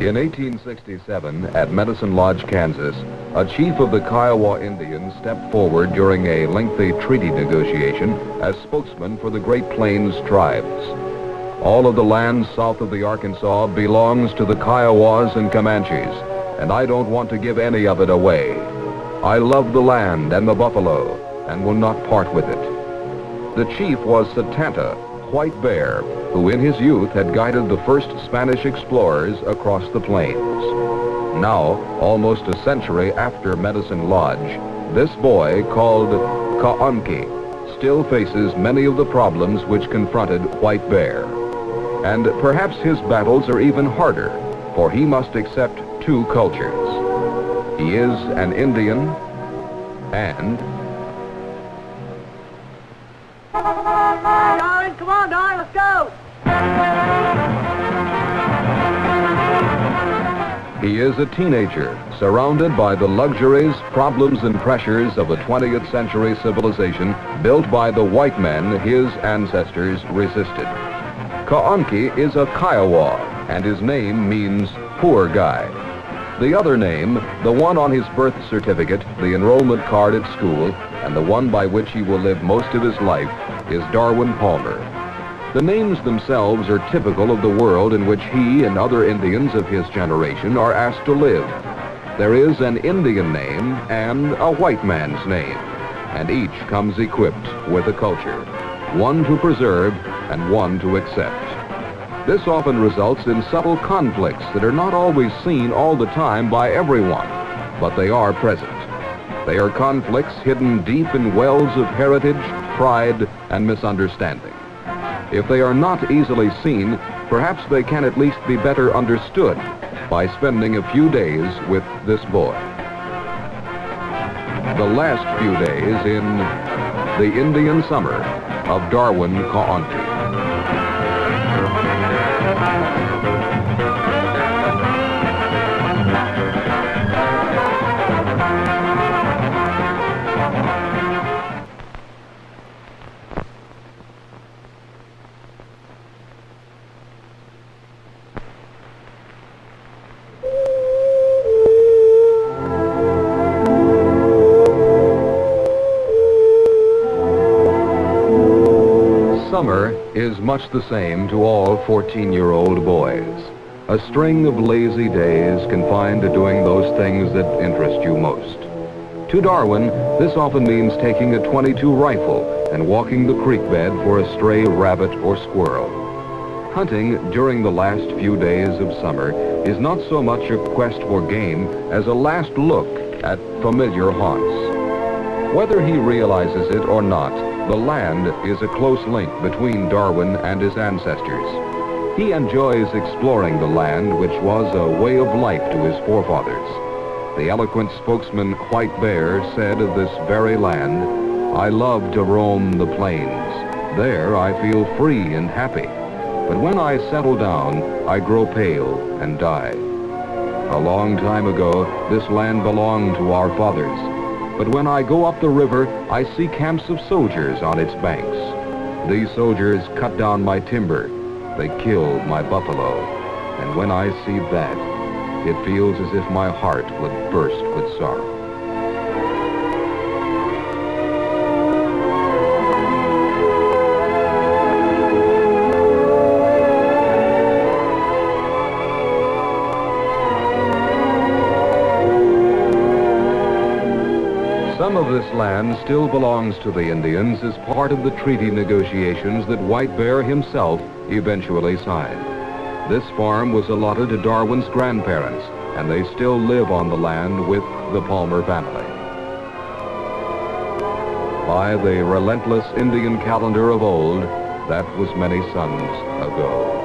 In 1867, at Medicine Lodge, Kansas, a chief of the Kiowa Indians stepped forward during a lengthy treaty negotiation as spokesman for the Great Plains tribes. All of the land south of the Arkansas belongs to the Kiowas and Comanches, and I don't want to give any of it away. I love the land and the buffalo, and will not part with it. The chief was Satanta, White Bear, who in his youth had guided the first Spanish explorers across the plains. Now, almost a century after Medicine Lodge, this boy, called Kaw-Awn-Kee, still faces many of the problems which confronted White Bear. And perhaps his battles are even harder, for he must accept two cultures. He is an Indian and... Darwin, come on, Darwin, let's go! He is a teenager, surrounded by the luxuries, problems, and pressures of a 20th century civilization built by the white men his ancestors resisted. Kaw-Awn-Kee is a Kiowa, and his name means poor guy. The other name, the one on his birth certificate, the enrollment card at school, and the one by which he will live most of his life, is Darwin Palmer. The names themselves are typical of the world in which he and other Indians of his generation are asked to live. There is an Indian name and a white man's name, and each comes equipped with a culture, one to preserve and one to accept. This often results in subtle conflicts that are not always seen all the time by everyone, but they are present. They are conflicts hidden deep in wells of heritage, pride, and misunderstanding. If they are not easily seen, perhaps they can at least be better understood by spending a few days with this boy. The last few days in the Indian summer of Darwin Kaw-Awn-Kee. Summer is much the same to all 14-year-old boys. A string of lazy days confined to doing those things that interest you most. To Darwin, this often means taking a .22 rifle and walking the creek bed for a stray rabbit or squirrel. Hunting during the last few days of summer is not so much a quest for game as a last look at familiar haunts. Whether he realizes it or not, the land is a close link between Darwin and his ancestors. He enjoys exploring the land which was a way of life to his forefathers. The eloquent spokesman White Bear said of this very land, "I love to roam the plains. There I feel free and happy. But when I settle down, I grow pale and die." A long time ago, this land belonged to our fathers. But when I go up the river, I see camps of soldiers on its banks. These soldiers cut down my timber. They kill my buffalo. And when I see that, it feels as if my heart would burst with sorrow. Some of this land still belongs to the Indians as part of the treaty negotiations that White Bear himself eventually signed. This farm was allotted to Darwin's grandparents, and they still live on the land with the Palmer family. By the relentless Indian calendar of old, that was many suns ago.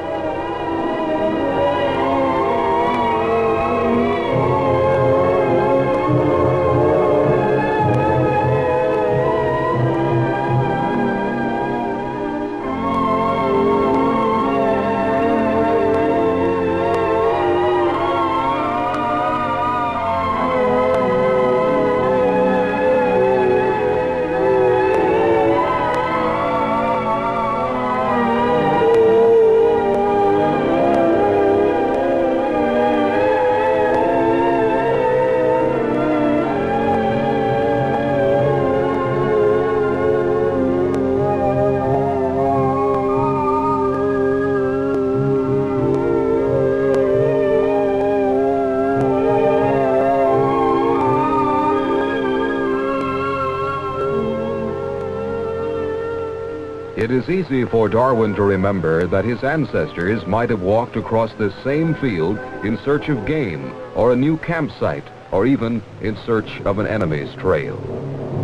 is easy for Darwin to remember that his ancestors might have walked across this same field in search of game or a new campsite, or even in search of an enemy's trail.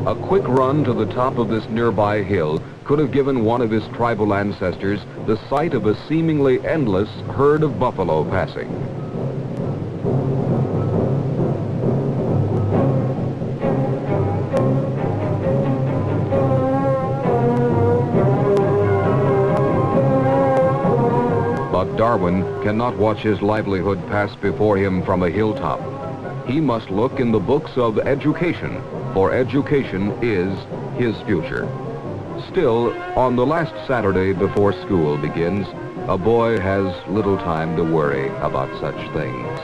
A quick run to the top of this nearby hill could have given one of his tribal ancestors the sight of a seemingly endless herd of buffalo passing. But Darwin cannot watch his livelihood pass before him from a hilltop. He must look in the books of education, for education is his future. Still, on the last Saturday before school begins, a boy has little time to worry about such things.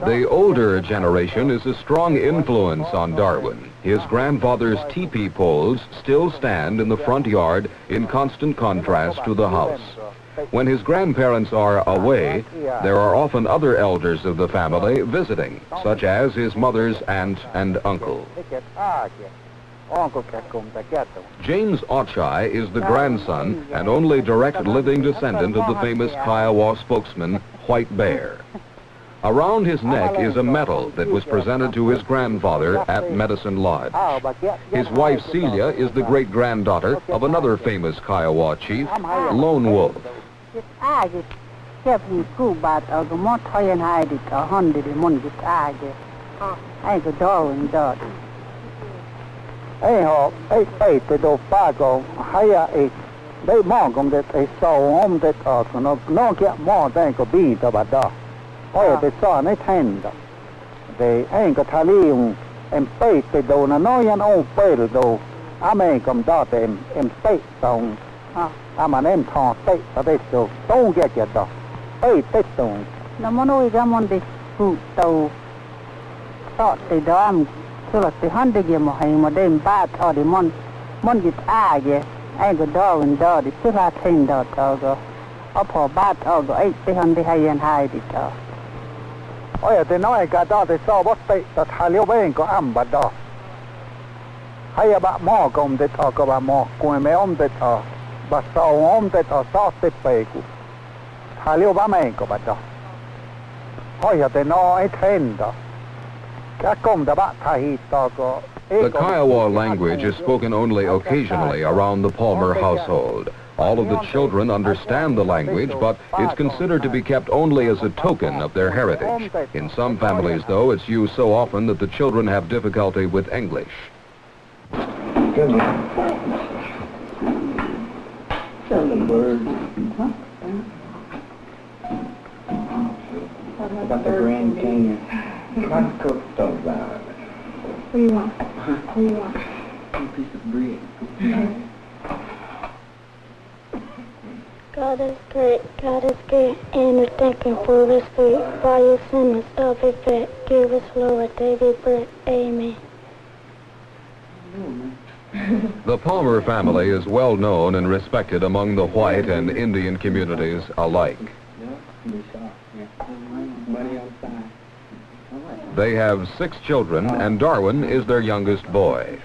The older generation is a strong influence on Darwin. His grandfather's teepee poles still stand in the front yard in constant contrast to the house. When his grandparents are away, there are often other elders of the family visiting, such as his mother's aunt and uncle. James Ochai is the grandson and only direct living descendant of the famous Kiowa spokesman, White Bear. Around his neck is a medal that was presented to his grandfather at Medicine Lodge. His wife Celia is the great-granddaughter of another famous Kiowa chief, Lone Wolf. Ôi để so nó thành đó, để anh có thà liung em pay để đồ nó nói anh ông pay được đồ, anh cầm đó để em pay xong, mà em thọ pay ở đây đồ, tông cái chuyện đó, pay xong. Nó muốn nuôi ra món để phụ tàu, tọt để đó em, tức là để hắn để mà hay mà đem bát ở để món dịch vậy, anh có đó để cứ ra thành đó tàu đó, ở phò bát ở cái để hắn để hay anh hay đi tàu. Ôi để nói cái đó thì so bớt tệ,แต่ถ้าเลี้ยวไปก็อ้ำบัดดอให้บะหม้อก็ไม่ต่อก็บะหม้อกูไม่อ้อมแต่ต่อบะสาวอ้อมแต่ต่อซอสติดไปกูถ้าเลี้ยวบะไม่ก็บัดดอเฮ้ยแต่น้อยเทรนด์ดอแค่ก้มแต่บะถ้าฮีต่อก็ The Kiowa language is spoken only occasionally around the Palmer household. All of the children understand the language, but it's considered to be kept only as a token of their heritage. In some families, though, it's used so often that the children have difficulty with English. Got the Grand Canyon. Let's cook those out. What do you want? What do you want? A piece of bread. God is great, and we're thankful for His food. By His sins of His faith, give us, Lord, daily bread. Amen. The Palmer family is well known and respected among the white and Indian communities alike. They have 6 children, and Darwin is their youngest boy.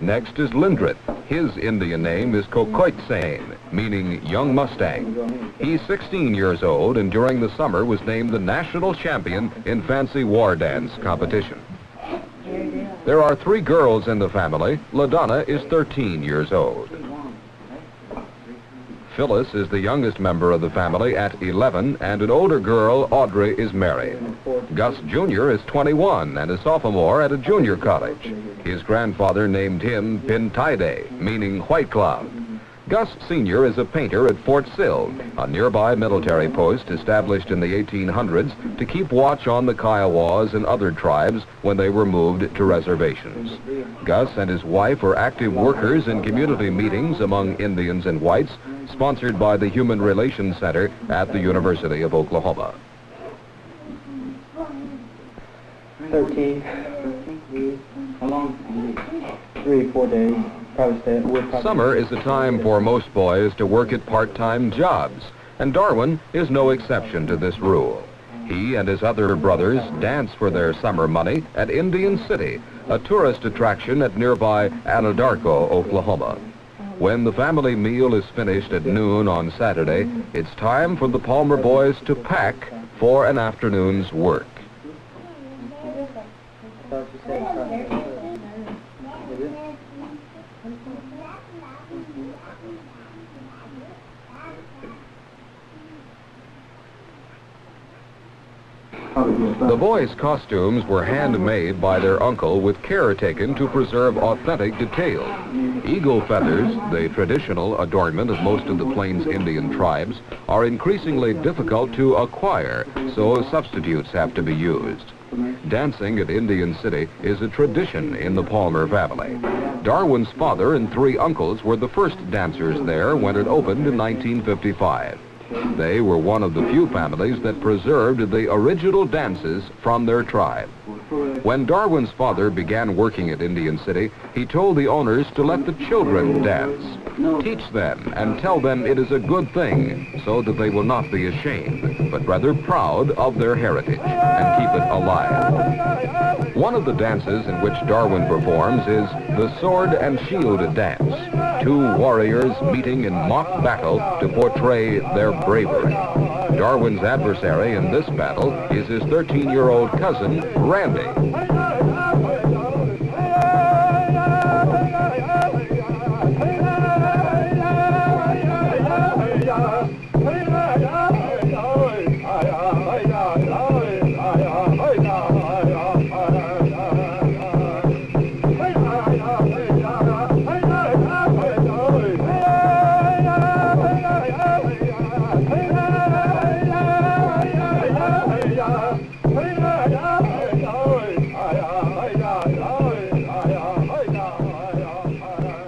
Next is Lindrith. His Indian name is Kokoitsane, meaning young Mustang. He's 16 years old, and during the summer was named the national champion in fancy war dance competition. There are 3 girls in the family. LaDonna is 13 years old. Phyllis is the youngest member of the family at 11, and an older girl, Audrey, is married. Gus Jr. is 21 and a sophomore at a junior college. His grandfather named him Pintaide, meaning White Cloud. Gus Sr. is a painter at Fort Sill, a nearby military post established in the 1800s to keep watch on the Kiowas and other tribes when they were moved to reservations. Gus and his wife are active workers in community meetings among Indians and whites, sponsored by the Human Relations Center at the University of Oklahoma. 13. How long? 3-4 days. Summer is a time for most boys to work at part-time jobs, and Darwin is no exception to this rule. He and his other brothers dance for their summer money at Indian City, a tourist attraction at nearby Anadarko, Oklahoma. When the family meal is finished at noon on Saturday, it's time for the Palmer boys to pack for an afternoon's work. The boys' costumes were handmade by their uncle with care taken to preserve authentic detail. Eagle feathers, the traditional adornment of most of the Plains Indian tribes, are increasingly difficult to acquire, so substitutes have to be used. Dancing at Indian City is a tradition in the Palmer family. Darwin's father and 3 uncles were the first dancers there when it opened in 1955. They were one of the few families that preserved the original dances from their tribe. When Darwin's father began working at Indian City, he told the owners to let the children dance. Teach them and tell them it is a good thing so that they will not be ashamed, but rather proud of their heritage and keep it alive. One of the dances in which Darwin performs is the sword and shield dance. 2 warriors meeting in mock battle to portray their bravery. Darwin's adversary in this battle is his 13-year-old cousin, Randy.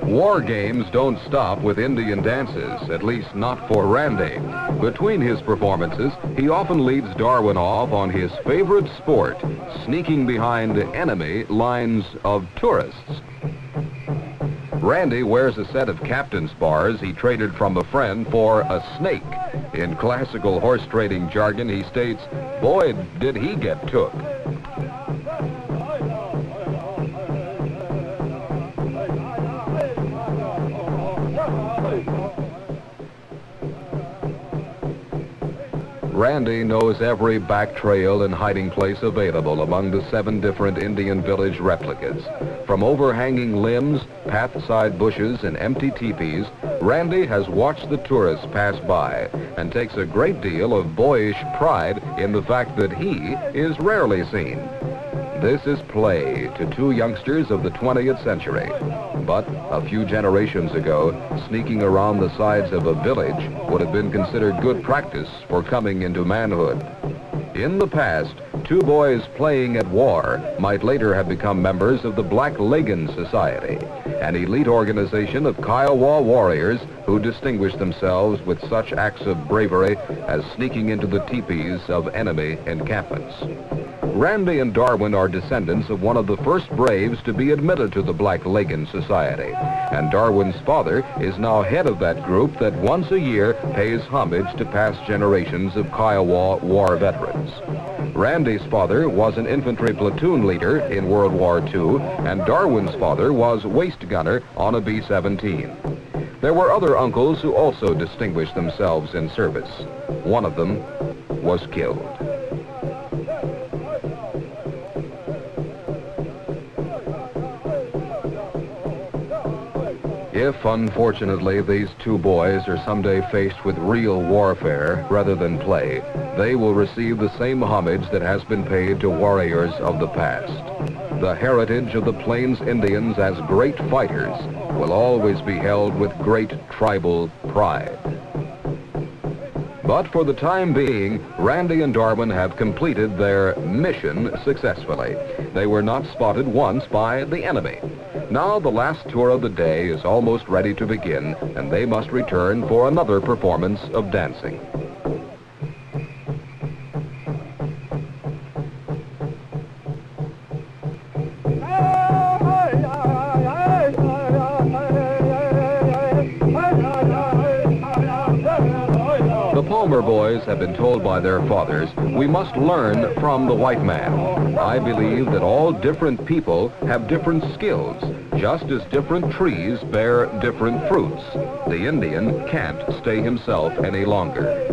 War games don't stop with Indian dances, at least not for Randy. Between his performances, he often leads Darwin off on his favorite sport, sneaking behind enemy lines of tourists. Randy wears a set of captain's bars he traded from a friend for a snake. In classical horse trading jargon, he states, "Boy, did he get took." Randy knows every back trail and hiding place available among the 7 different Indian village replicas. From overhanging limbs, pathside bushes, and empty teepees, Randy has watched the tourists pass by and takes a great deal of boyish pride in the fact that he is rarely seen. This is play to 2 youngsters of the 20th century. But a few generations ago, sneaking around the sides of a village would have been considered good practice for coming into manhood. In the past, 2 boys playing at war might later have become members of the Black Leggin Society, an elite organization of Kiowa warriors who distinguished themselves with such acts of bravery as sneaking into the teepees of enemy encampments. Randy and Darwin are descendants of one of the first braves to be admitted to the Black Leggin Society, and Darwin's father is now head of that group that once a year pays homage to past generations of Kiowa war veterans. Randy's father was an infantry platoon leader in World War II, and Darwin's father was waist gunner on a B-17. There were other uncles who also distinguished themselves in service. One of them was killed. If, unfortunately, these 2 boys are someday faced with real warfare rather than play, they will receive the same homage that has been paid to warriors of the past. the heritage of the Plains Indians as great fighters will always be held with great tribal pride. But for the time being, Randy and Darwin have completed their mission successfully. They were not spotted once by the enemy. Now the last tour of the day is almost ready to begin, and they must return for another performance of dancing. The Palmer boys have been told by their fathers, we must learn from the white man. I believe that all different people have different skills, just as different trees bear different fruits. The Indian can't stay himself any longer.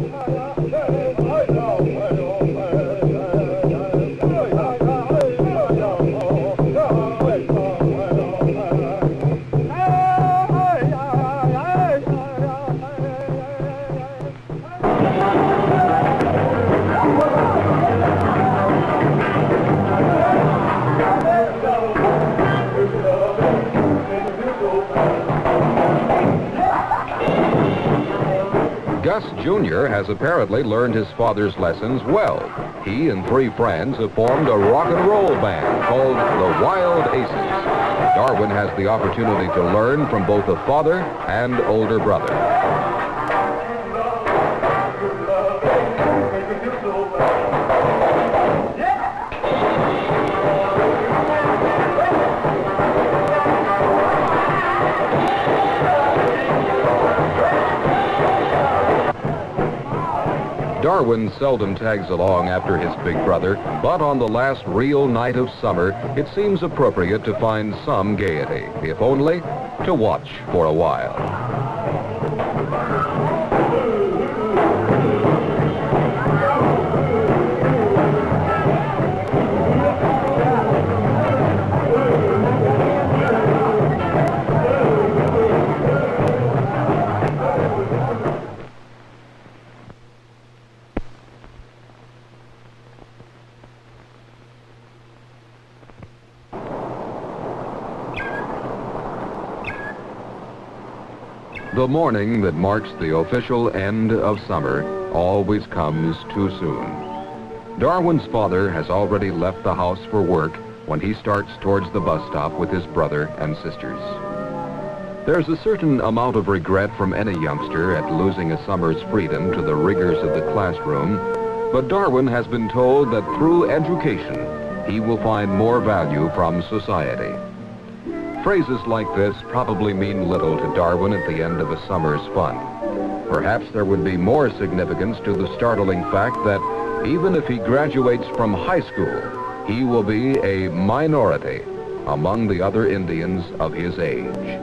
Gus Jr. has apparently learned his father's lessons well. He and 3 friends have formed a rock and roll band called the Wild Aces. Darwin has the opportunity to learn from both a father and older brother. Darwin seldom tags along after his big brother, but on the last real night of summer, it seems appropriate to find some gaiety, if only to watch for a while. The morning that marks the official end of summer always comes too soon. Darwin's father has already left the house for work when he starts towards the bus stop with his brother and sisters. There's a certain amount of regret from any youngster at losing a summer's freedom to the rigors of the classroom, but Darwin has been told that through education, he will find more value from society. Phrases like this probably mean little to Darwin at the end of a summer's fun. Perhaps there would be more significance to the startling fact that even if he graduates from high school, he will be a minority among the other Indians of his age.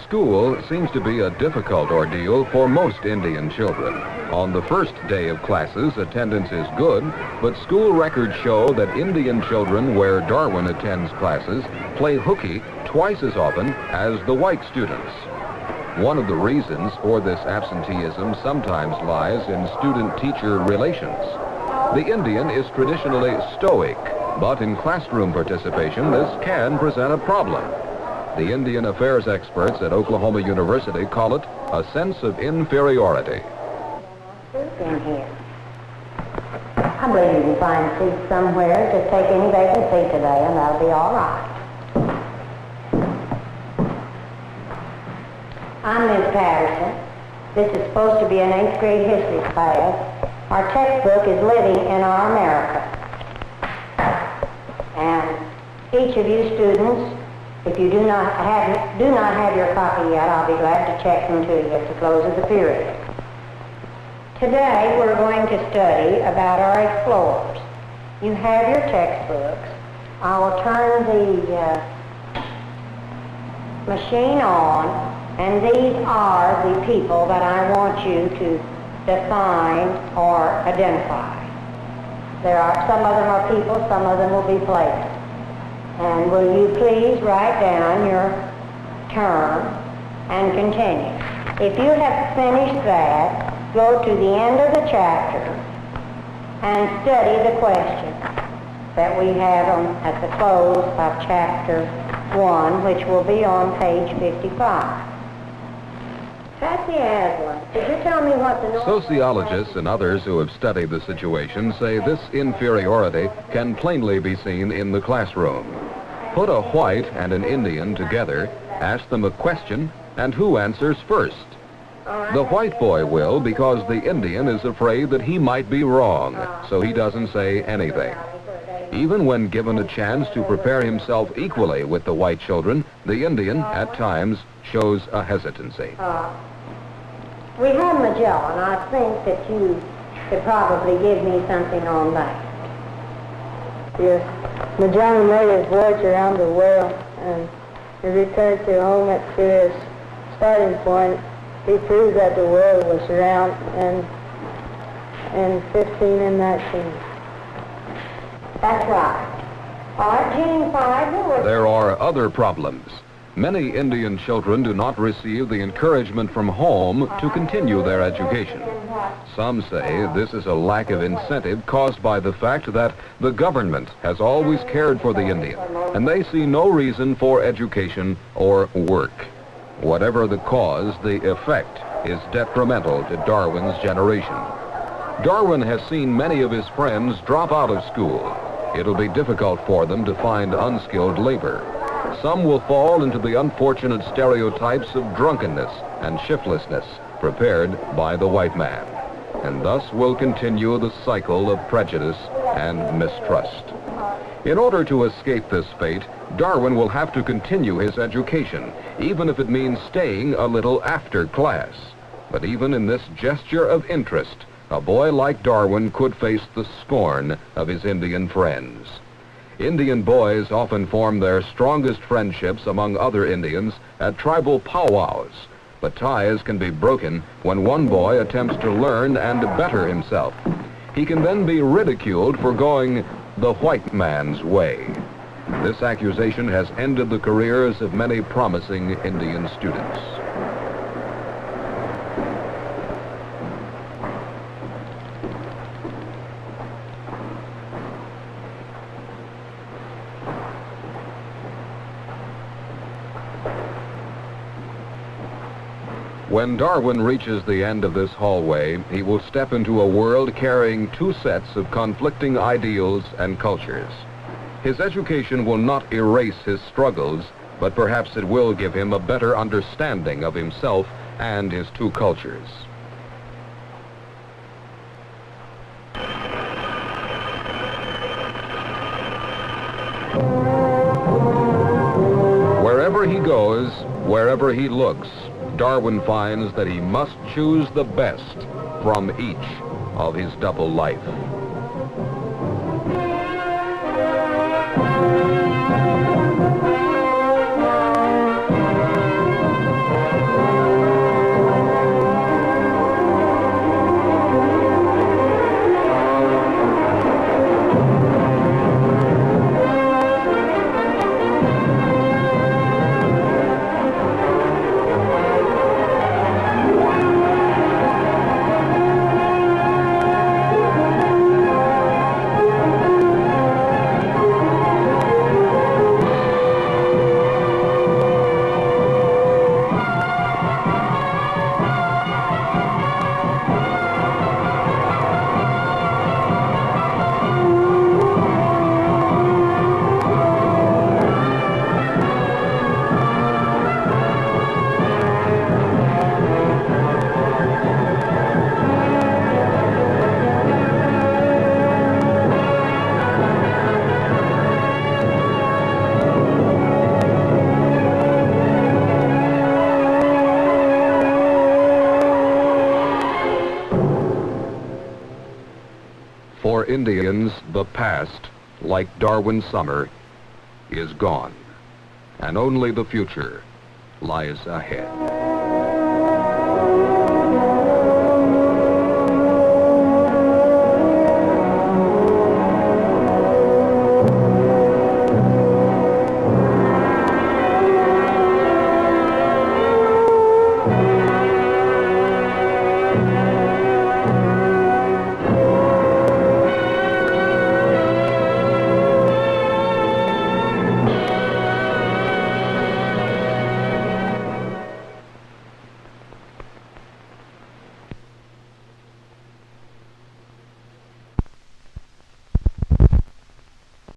School seems to be a difficult ordeal for most Indian children. On the first day of classes, attendance is good, but school records show that Indian children where Darwin attends classes play hooky twice as often as the white students. One of the reasons for this absenteeism sometimes lies in student-teacher relations. The Indian is traditionally stoic, but in classroom participation, this can present a problem. The Indian affairs experts at Oklahoma University call it a sense of inferiority. In here. I believe you can find seats somewhere. Just take any vacant seat today and that'll be all right. I'm Miss Patterson. This is supposed to be an 8th grade history class. Our textbook is Living in Our America. And each of you students If you do not have your copy yet, I'll be glad to check them to you at the close of the period. Today we're going to study about our explorers. You have your textbooks. I will turn the machine on, and these are the people that I want you to define or identify. Some of them are people, some of them will be places. And will you please write down your term and continue. If you have finished that, go to the end of the chapter and study the question that we have at the close of chapter 1, which will be on page 55. Patsy Aslan, could you tell me what the... Sociologists and others who have studied the situation say this inferiority can plainly be seen in the classroom. Put a white and an Indian together, ask them a question, and who answers first? The white boy will, because the Indian is afraid that he might be wrong, so he doesn't say anything. Even when given a chance to prepare himself equally with the white children, the Indian, at times, shows a hesitancy. We have Magellan. I think that you could probably give me something on that. Yes. Magellan made his voyage around the world, and he returned to home to his starting point. He proved that the world was round in 15 and 19. That's right. All right, Gene 5. There are other problems. Many Indian children do not receive the encouragement from home to continue their education. Some say this is a lack of incentive caused by the fact that the government has always cared for the Indian, and they see no reason for education or work. Whatever the cause, the effect is detrimental to Darwin's generation. Darwin has seen many of his friends drop out of school. It'll be difficult for them to find unskilled labor. Some will fall into the unfortunate stereotypes of drunkenness and shiftlessness prepared by the white man, and thus will continue the cycle of prejudice and mistrust. In order to escape this fate, Darwin will have to continue his education, even if it means staying a little after class. But even in this gesture of interest, a boy like Darwin could face the scorn of his Indian friends. Indian boys often form their strongest friendships among other Indians at tribal powwows, but ties can be broken when one boy attempts to learn and better himself. He can then be ridiculed for going the white man's way. This accusation has ended the careers of many promising Indian students. When Darwin reaches the end of this hallway, he will step into a world carrying two sets of conflicting ideals and cultures. His education will not erase his struggles, but perhaps it will give him a better understanding of himself and his two cultures. Wherever he goes, wherever he looks, Darwin finds that he must choose the best from each of his double life. For Indians, the past, like Darwin's summer, is gone, and only the future lies ahead.